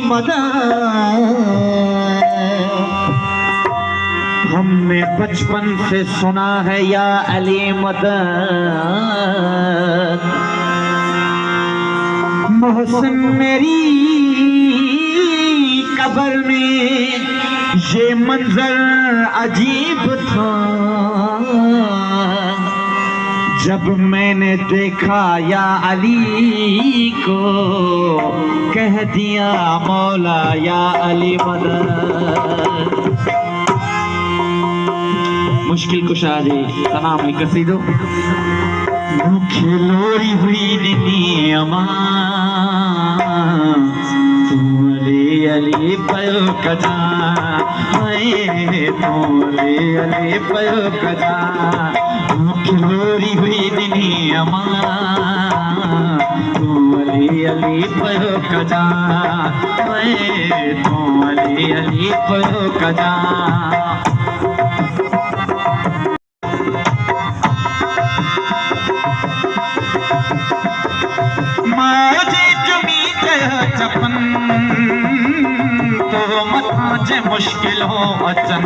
मदद हमने बचपन से सुना है या अली मदद। मोहसिन मेरी कब्र में ये मंजर अजीब था, जब मैंने देखा या अली को, कह दिया मौला या अली मदद। मुश्किल कुशा जी तमाम कसीदो खिलोरी हुई दुनिया तू अली अली पयो कजा, तू अली पयो कजा। खिलोरी हुई दुनिया तू अली पयो कजा, तू अली पयो कजा। चपन तो मथा जे मुश्किल हो अचन,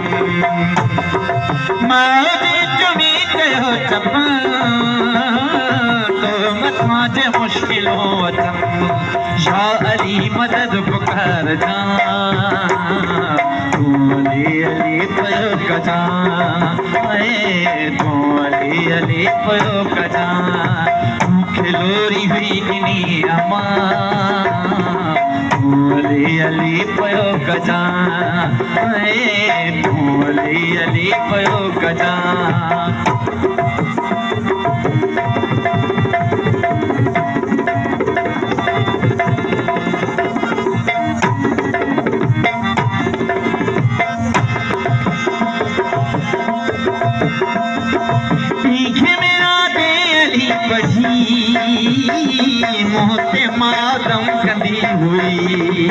मारी चुमी कयो चपन तो मथा जे मुश्किल हो अचन। या अली मदद पुकार जा, तू अली अली पयो कजा, तू अली पयो कजा। खिलोरी हुई दुनिया तू अली पयो कजा, तू अली पयो कजा। मोहते मातम कंदी हुई,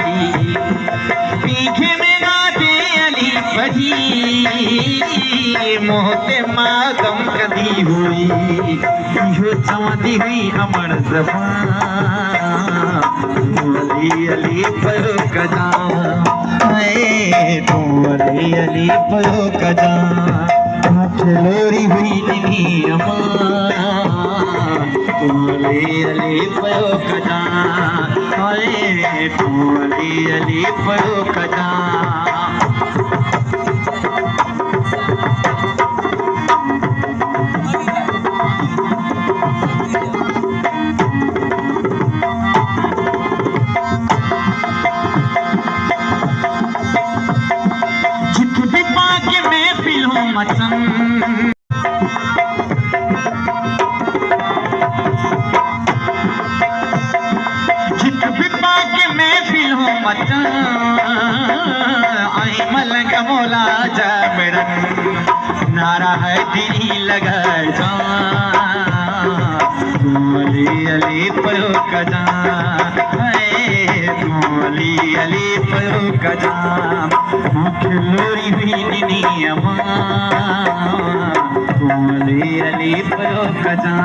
पीछे में नाते अली बजी मोहते मातम कंदी हुई। यो चवंदी हुई अमर ज़बान तू अली पयो कजा, तू अली पयो कजा। खिलोरी हुई दुनिया तू अली पयो कजा, तू अली पयो कजा। जित भी पाके मैं पिलो मचन, आई मलंग मौला जाबरन नारा है दिली लगा जा, तू अली पयो कजा, तू अली पयो कजा। खिलोरी हुई दुनिया तू अली पयो कजा,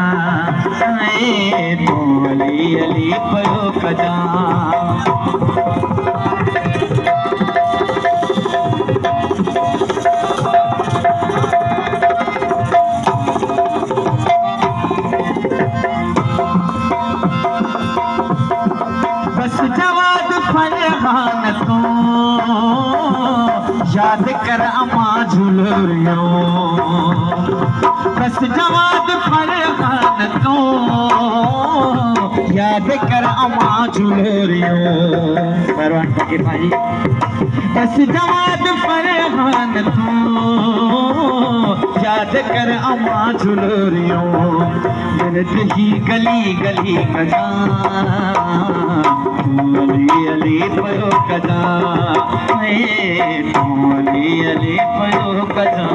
तू अली पयो कजा। बस जवाद फरहान को याद कर अमा झुलरियो, बस जवाद फरहान को याद कर अमा झुलरियो। परवान फकीर भाई बस जवाद फरहान को याद कर अमा झुलरियो। मेरे ही गली गली कजा, तू अली पयो कजा, तू अली पयो कजा।